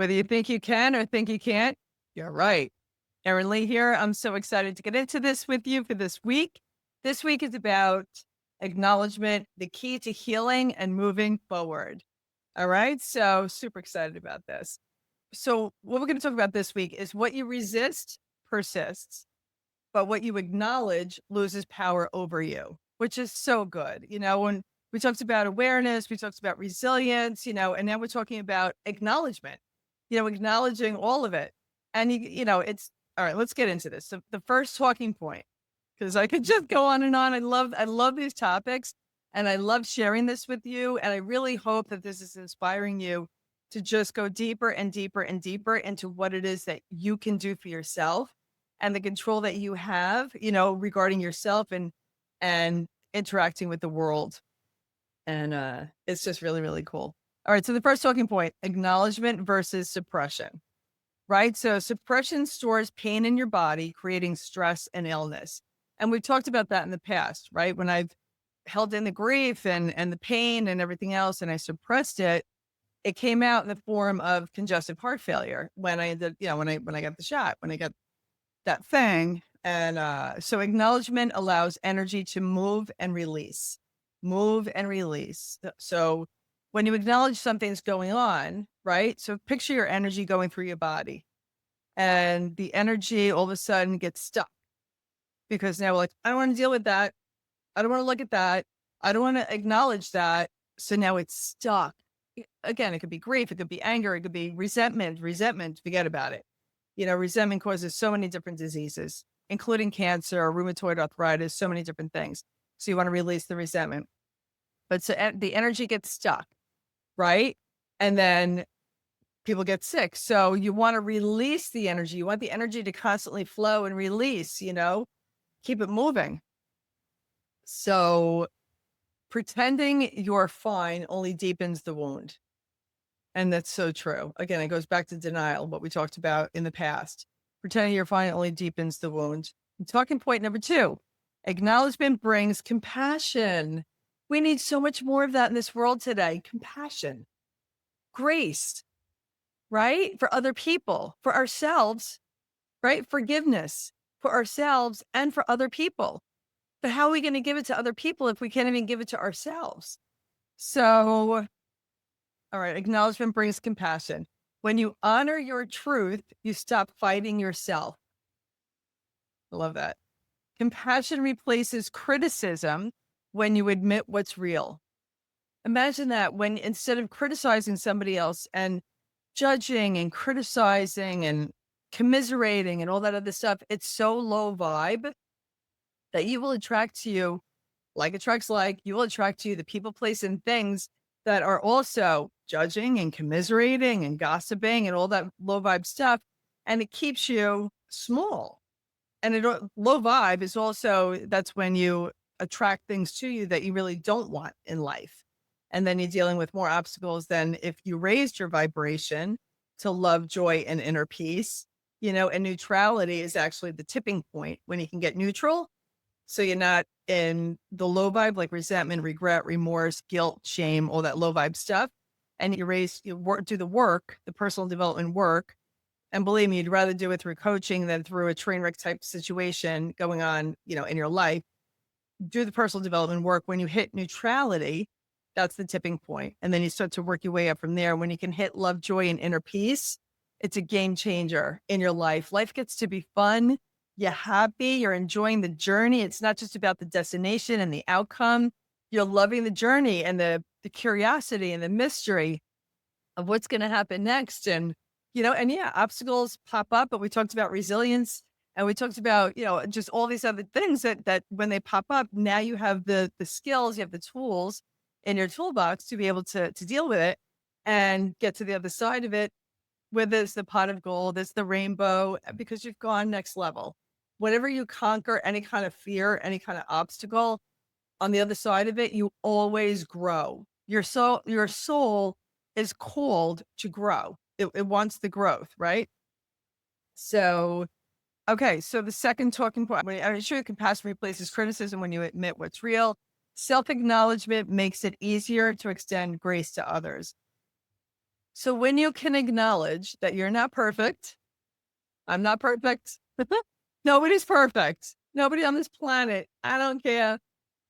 Whether you think you can or think you can't, you're right. Erin Lee here. I'm so excited to get into this with you for this week. This week is about acknowledgement, the key to healing and moving forward. All right. So, super excited about this. So, what we're going to talk about this week is what you resist persists, but what you acknowledge loses power over you, which is so good. When we talked about awareness, we talked about resilience, and now we're talking about acknowledgement, acknowledging all of it. And, it's all right. Let's get into this. So, the first talking point, because I could just go on and on. I love these topics and I love sharing this with you. And I really hope that this is inspiring you to just go deeper and deeper and deeper into what it is that you can do for yourself and the control that you have, regarding yourself and interacting with the world. And it's just really, really cool. All right. So the first talking point, acknowledgement versus suppression, right? So suppression stores pain in your body, creating stress and illness. And we've talked about that in the past, right? When I've held in the grief and the pain and everything else, and I suppressed it, it came out in the form of congestive heart failure when I did, when I got the shot, when I got that thing. And so acknowledgement allows energy to move and release. So when you acknowledge something's going on, right? So picture your energy going through your body and the energy all of a sudden gets stuck because now we're like, I don't want to deal with that. I don't want to look at that. I don't want to acknowledge that. So now it's stuck. Again, it could be grief, it could be anger, it could be resentment, forget about it. Resentment causes so many different diseases, including cancer, rheumatoid arthritis, so many different things. So you want to release the resentment. But so the energy gets stuck, right? And then people get sick. So you want to release the energy. You want the energy to constantly flow and release, keep it moving. So pretending you're fine only deepens the wound. And that's so true. Again, it goes back to denial, what we talked about in the past. Pretending you're fine only deepens the wound. And talking point number 2, acknowledgement brings compassion. We need so much more of that in this world today. Compassion, grace, right? For other people, for ourselves, right? Forgiveness for ourselves and for other people. But how are we going to give it to other people if we can't even give it to ourselves? So, all right, acknowledgement brings compassion. When you honor your truth, you stop fighting yourself. I love that. Compassion replaces criticism when you admit what's real. Imagine that when instead of criticizing somebody else and judging and criticizing and commiserating and all that other stuff, it's so low vibe that you will attract to you, like attracts like, you will attract to you the people, place, and things that are also judging and commiserating and gossiping and all that low vibe stuff. And it keeps you small. And low vibe is also, that's when you attract things to you that you really don't want in life. And then you're dealing with more obstacles than if you raised your vibration to love, joy, and inner peace. And neutrality is actually the tipping point when you can get neutral. So you're not in the low vibe, like resentment, regret, remorse, guilt, shame, all that low vibe stuff. And do the work, the personal development work. And believe me, you'd rather do it through coaching than through a train wreck type situation going on, in your life. Do the personal development work. When you hit neutrality, that's the tipping point. And then you start to work your way up from there. When you can hit love, joy, and inner peace, it's a game changer in your life. Life gets to be fun. You're happy. You're enjoying the journey. It's not just about the destination and the outcome. You're loving the journey and the curiosity and the mystery of what's going to happen next. And, obstacles pop up, but we talked about resilience and we talked about, just all these other things that when they pop up, now you have the skills, you have the tools in your toolbox to be able to deal with it and get to the other side of it. Whether it's the pot of gold, it's the rainbow, because you've gone next level. Whenever you conquer any kind of fear, any kind of obstacle, on the other side of it, you always grow. Your soul is called to grow. It wants the growth, right? So, okay. So the second talking point, I'm sure compassion replaces criticism when you admit what's real. Self-acknowledgement makes it easier to extend grace to others. So when you can acknowledge that you're not perfect, I'm not perfect. Nobody's perfect. Nobody on this planet. I don't care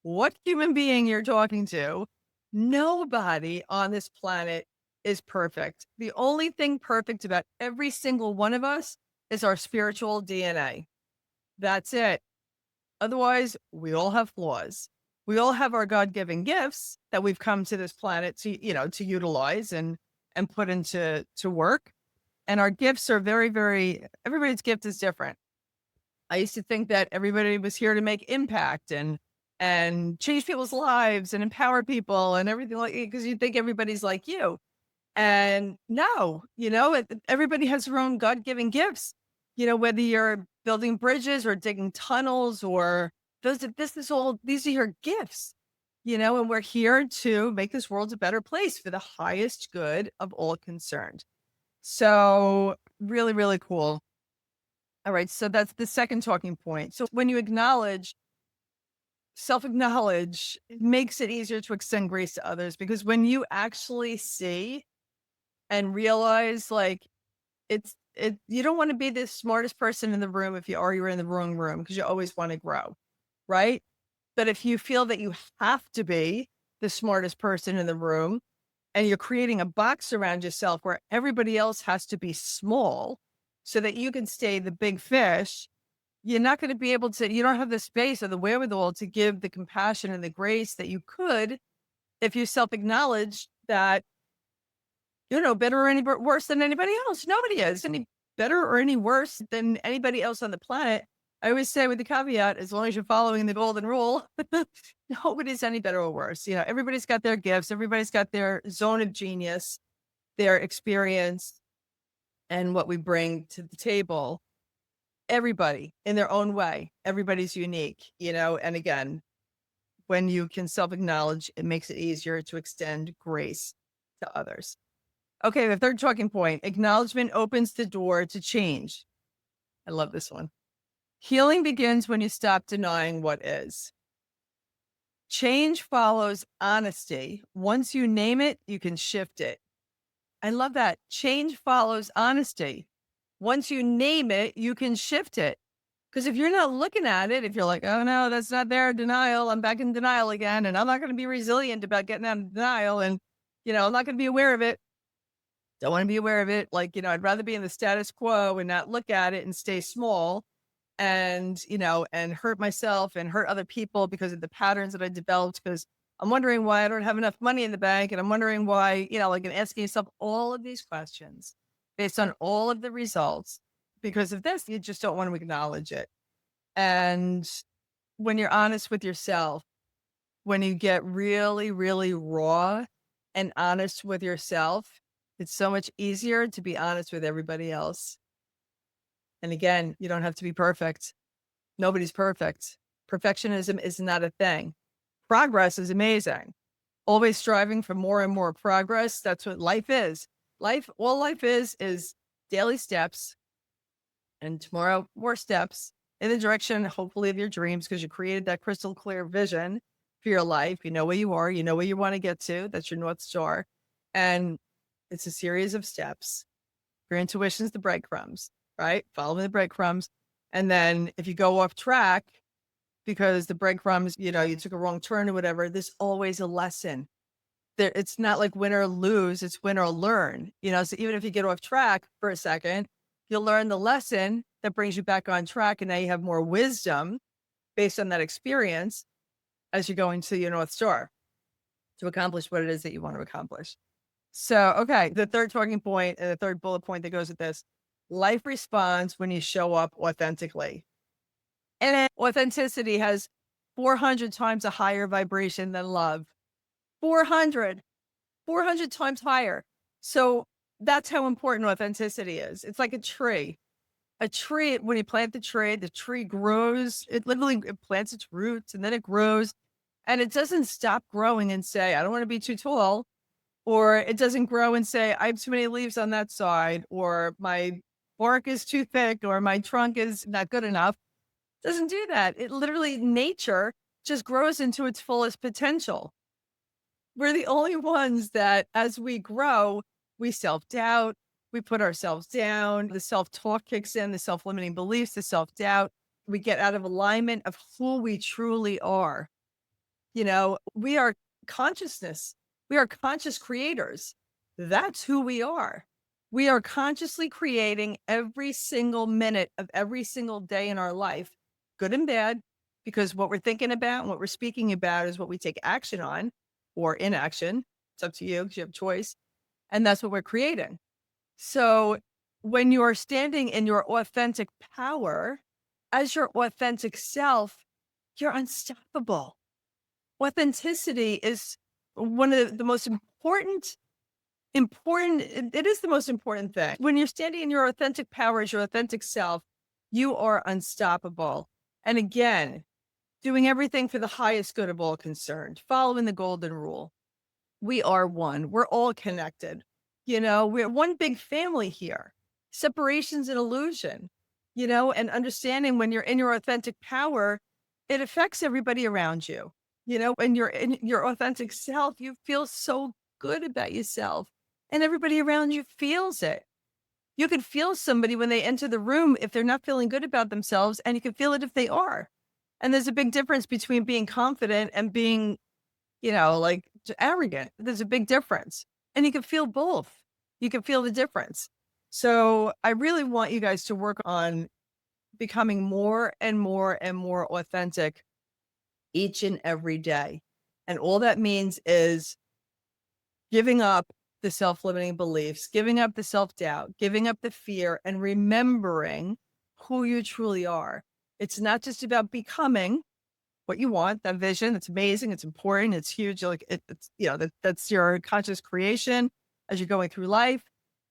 what human being you're talking to. Nobody on this planet is perfect. The only thing perfect about every single one of us is our spiritual DNA. That's it. Otherwise, we all have flaws. We all have our God-given gifts that we've come to this planet to, to utilize and put into work. And our gifts are very, very everybody's gift is different. I used to think that everybody was here to make impact and change people's lives and empower people and everything like because you think everybody's like you. And no, everybody has their own God-given gifts. Whether you're building bridges or digging tunnels or these are your gifts. And we're here to make this world a better place for the highest good of all concerned. So really, really cool. All right. So that's the second talking point. So when you self-acknowledge, it makes it easier to extend grace to others because when you actually see and realize like you don't want to be the smartest person in the room if you're in the wrong room because you always want to grow, right? But if you feel that you have to be the smartest person in the room and you're creating a box around yourself where everybody else has to be small so that you can stay the big fish, you're not going to be able to, you don't have the space or the wherewithal to give the compassion and the grace that you could if you self-acknowledge that you're no better or any worse than anybody else. Nobody is any better or any worse than anybody else on the planet. I always say with the caveat, as long as you're following the golden rule, nobody's any better or worse. Everybody's got their gifts. Everybody's got their zone of genius, their experience, and what we bring to the table. Everybody in their own way. Everybody's unique, and again, when you can self-acknowledge, it makes it easier to extend grace to others. Okay, the third talking point, acknowledgement opens the door to change. I love this one. Healing begins when you stop denying what is. Change follows honesty. Once you name it, you can shift it. I love that. Change follows honesty. Once you name it, you can shift it. Because if you're not looking at it, if you're like, oh no, that's not there, denial, I'm back in denial again, and I'm not going to be resilient about getting out of denial, and I'm not going to be aware of it. Don't want to be aware of it. Like, I'd rather be in the status quo and not look at it and stay small and, and hurt myself and hurt other people because of the patterns that I developed. Because I'm wondering why I don't have enough money in the bank. And I'm wondering why, and asking yourself all of these questions based on all of the results. Because of this, you just don't want to acknowledge it. And when you're honest with yourself, when you get really, really raw and honest with yourself, it's so much easier to be honest with everybody else. And again, you don't have to be perfect. Nobody's perfect. Perfectionism is not a thing. Progress is amazing. Always striving for more and more progress. That's what life is. All life is daily steps. And tomorrow, more steps in the direction, hopefully, of your dreams, because you created that crystal clear vision for your life. You know where you are. You know where you want to get to. That's your North Star. And it's a series of steps. Your intuition is the breadcrumbs, right? Follow the breadcrumbs. And then if you go off track because the breadcrumbs, you took a wrong turn or whatever, there's always a lesson. It's not like win or lose, it's win or learn. So even if you get off track for a second, you'll learn the lesson that brings you back on track. And now you have more wisdom based on that experience as you go into your North Star to accomplish what it is that you want to accomplish. So, okay, the third talking point and the third bullet point that goes with this, life responds when you show up authentically. And authenticity has 400 times a higher vibration than love. 400 times higher. So that's how important authenticity is. It's like a tree. A tree, when you plant the tree grows. It plants its roots and then it grows. And it doesn't stop growing and say, I don't want to be too tall. Or it doesn't grow and say, I have too many leaves on that side, or my bark is too thick, or my trunk is not good enough. It doesn't do that. It literally, nature just grows into its fullest potential. We're the only ones that, as we grow, we self-doubt, we put ourselves down, the self-talk kicks in, the self-limiting beliefs, the self-doubt. We get out of alignment of who we truly are. We are consciousness. We are conscious creators. That's who we are. We are consciously creating every single minute of every single day in our life, good and bad, because what we're thinking about and what we're speaking about is what we take action on or inaction. It's up to you because you have choice. And that's what we're creating. So when you are standing in your authentic power as your authentic self, you're unstoppable. Authenticity is one of the most important, it is the most important thing. When you're standing in your authentic power as your authentic self, you are unstoppable. And again, doing everything for the highest good of all concerned, following the golden rule. We are one. We're all connected. We're one big family here. Separation's an illusion, and understanding when you're in your authentic power, it affects everybody around you. When you're in your authentic self, you feel so good about yourself and everybody around you feels it. You can feel somebody when they enter the room if they're not feeling good about themselves, and you can feel it if they are. And there's a big difference between being confident and being like arrogant. There's a big difference. And you can feel both. You can feel the difference. So I really want you guys to work on becoming more and more and more authentic each and every day. And all that means is giving up the self-limiting beliefs, giving up the self-doubt, giving up the fear, and remembering who you truly are. It's not just about becoming what you want, that vision. It's amazing. It's important. It's huge. Like that's your conscious creation as you're going through life.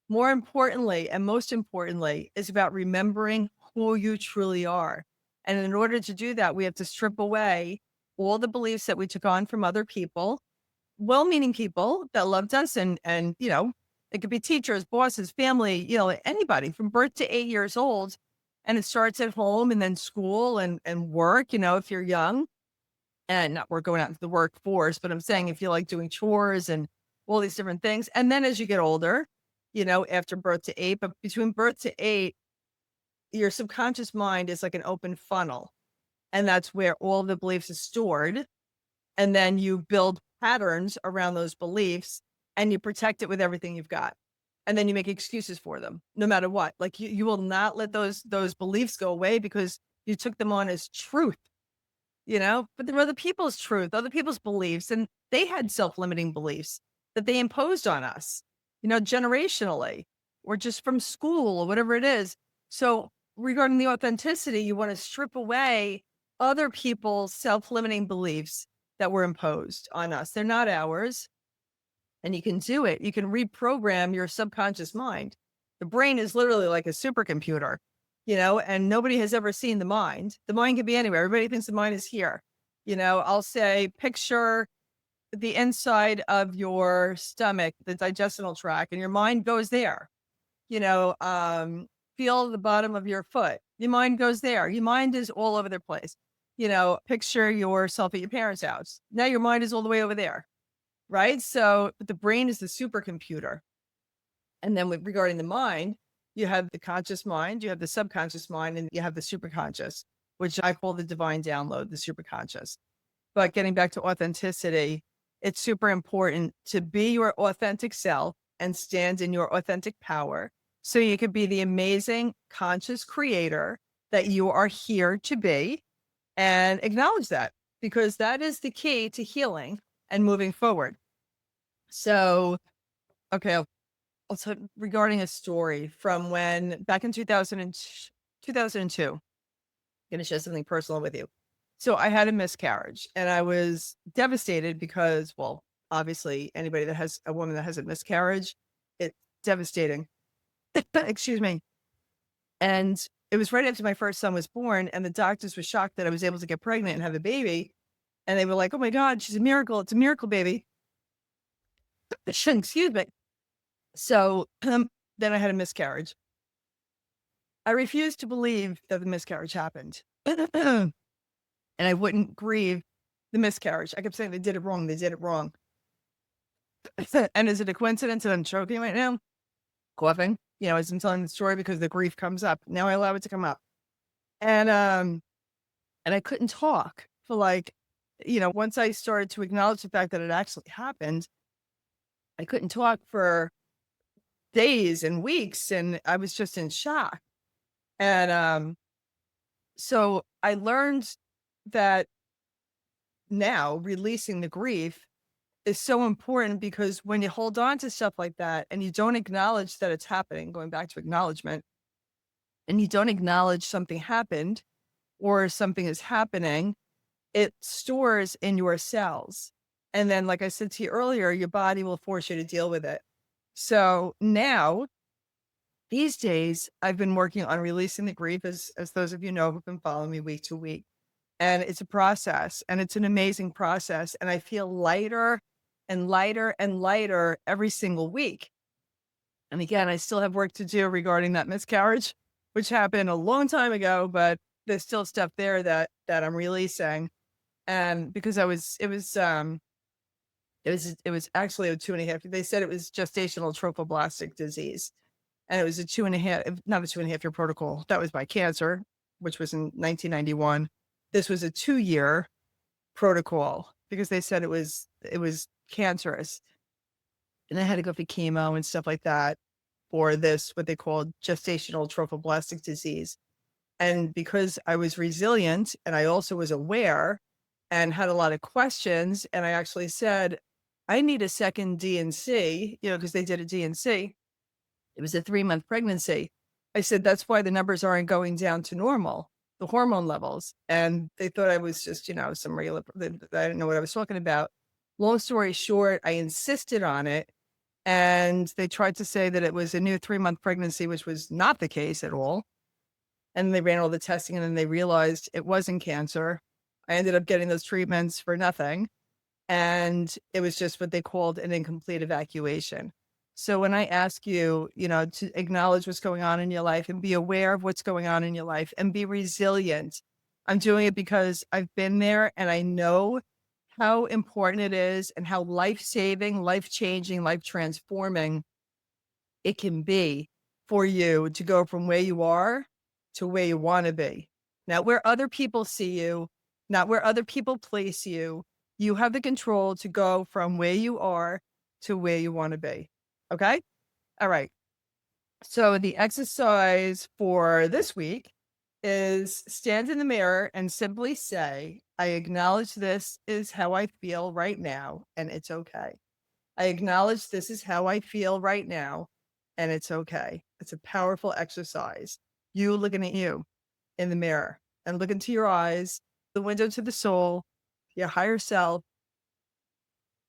More importantly, and most importantly, is about remembering who you truly are. And in order to do that, we have to strip away all the beliefs that we took on from other people, well-meaning people that loved us. And it could be teachers, bosses, family, anybody from birth to 8 years old. And it starts at home and then school and work, if you're young and not we're going out into the workforce, but I'm saying if you like doing chores and all these different things. And then as you get older, after birth to 8, but between birth to 8, your subconscious mind is like an open funnel. And that's where all the beliefs is stored. And then you build patterns around those beliefs and you protect it with everything you've got. And then you make excuses for them, no matter what. Like you will not let those beliefs go away because you took them on as truth, but they're other people's truth, other people's beliefs. And they had self-limiting beliefs that they imposed on us, generationally or just from school or whatever it is. So regarding the authenticity, you want to strip away other people's self-limiting beliefs that were imposed on us. They're not ours. And you can do it. You can reprogram your subconscious mind. The brain is literally like a supercomputer, and nobody has ever seen the mind. The mind can be anywhere. Everybody thinks the mind is here. I'll say, picture the inside of your stomach, the digestional tract, and your mind goes there. Feel the bottom of your foot. Your mind goes there. Your mind is all over the place. Picture yourself at your parents' house. Now your mind is all the way over there. Right? So the brain is the supercomputer. And then regarding the mind, you have the conscious mind, you have the subconscious mind, and you have the superconscious, which I call the divine download, the superconscious. But getting back to authenticity, it's super important to be your authentic self and stand in your authentic power so you could be the amazing conscious creator that you are here to be, and acknowledge that, because that is the key to healing and moving forward. So, okay, I'll tell regarding a story from when back in 2002, I'm going to share something personal with you. So I had a miscarriage and I was devastated because, well, obviously anybody that has a woman that has a miscarriage, it's devastating. Excuse me. And it was right after my first son was born, and the doctors were shocked that I was able to get pregnant and have a baby. And they were like, "Oh my God, she's a miracle. It's a miracle baby." Excuse me. So then I had a miscarriage. I refused to believe that the miscarriage happened. And I wouldn't grieve the miscarriage. I kept saying they did it wrong. They did it wrong. And is it a coincidence that I'm choking right now? Coughing, as I'm telling the story because the grief comes up. Now I allow it to come up. And I couldn't talk for like, once I started to acknowledge the fact that it actually happened, I couldn't talk for days and weeks, and I was just in shock. And so I learned that now releasing the grief is so important, because when you hold on to stuff like that and you don't acknowledge that it's happening, going back to acknowledgement, and you don't acknowledge something happened or something is happening, it stores in your cells. And then, like I said to you earlier, your body will force you to deal with it. So now, these days, I've been working on releasing the grief, as those of you know who've been following me week to week. And it's a process, and it's an amazing process. And I feel lighter and lighter and lighter every single week. And again, I still have work to do regarding that miscarriage, which happened a long time ago, but there's still stuff there that I'm releasing. And because it was actually a 2.5. They said it was gestational trophoblastic disease, and it was a 2.5, not a 2.5 year protocol. That was by cancer, which was in 1991. This was a 2-year protocol because they said it was cancerous, and I had to go for chemo and stuff like that for this, what they called gestational trophoblastic disease. And because I was resilient and I also was aware and had a lot of questions, and I actually said, I need a second D&C, because they did a D&C. It was a 3-month pregnancy. I said, that's why the numbers aren't going down to normal, the hormone levels. And they thought I was just, some regular, I didn't know what I was talking about. Long story short, I insisted on it. And they tried to say that it was a new 3-month pregnancy, which was not the case at all. And they ran all the testing, and then they realized it wasn't cancer. I ended up getting those treatments for nothing. And it was just what they called an incomplete evacuation. So when I ask you, to acknowledge what's going on in your life and be aware of what's going on in your life and be resilient, I'm doing it because I've been there and I know how important it is and how life-saving, life-changing, life-transforming it can be for you to go from where you are to where you want to be. Not where other people see you, not where other people place you. You have the control to go from where you are to where you want to be. Okay? All right. So the exercise for this week is stand in the mirror and simply say, I acknowledge this is how I feel right now, and it's okay. I acknowledge this is how I feel right now, and it's okay. It's a powerful exercise. You looking at you in the mirror and look into your eyes, the window to the soul, your higher self,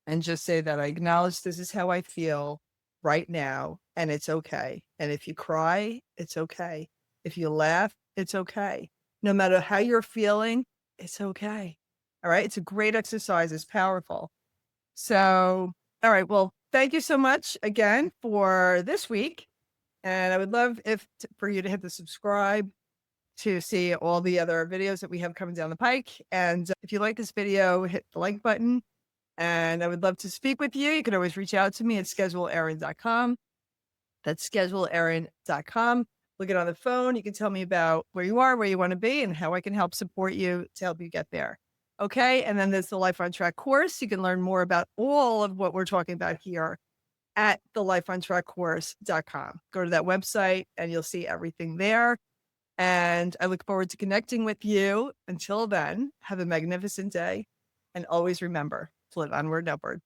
and just say that I acknowledge this is how I feel right now, and it's okay. And if you cry, it's okay. If you laugh, it's okay. No matter how you're feeling, it's okay. All right. It's a great exercise. It's powerful. So, all right. Well, thank you so much again for this week. And I would love for you to hit the subscribe to see all the other videos that we have coming down the pike. And if you like this video, hit the like button. And I would love to speak with you. You can always reach out to me at scheduleerin.com. That's scheduleerin.com. Look it on the phone. You can tell me about where you are, where you want to be, and how I can help support you to help you get there. Okay. And then there's the Life on Track course. You can learn more about all of what we're talking about here at the lifeontrackcourse.com. Go to that website and you'll see everything there. And I look forward to connecting with you. Until then, have a magnificent day. And always remember to live onward and upward.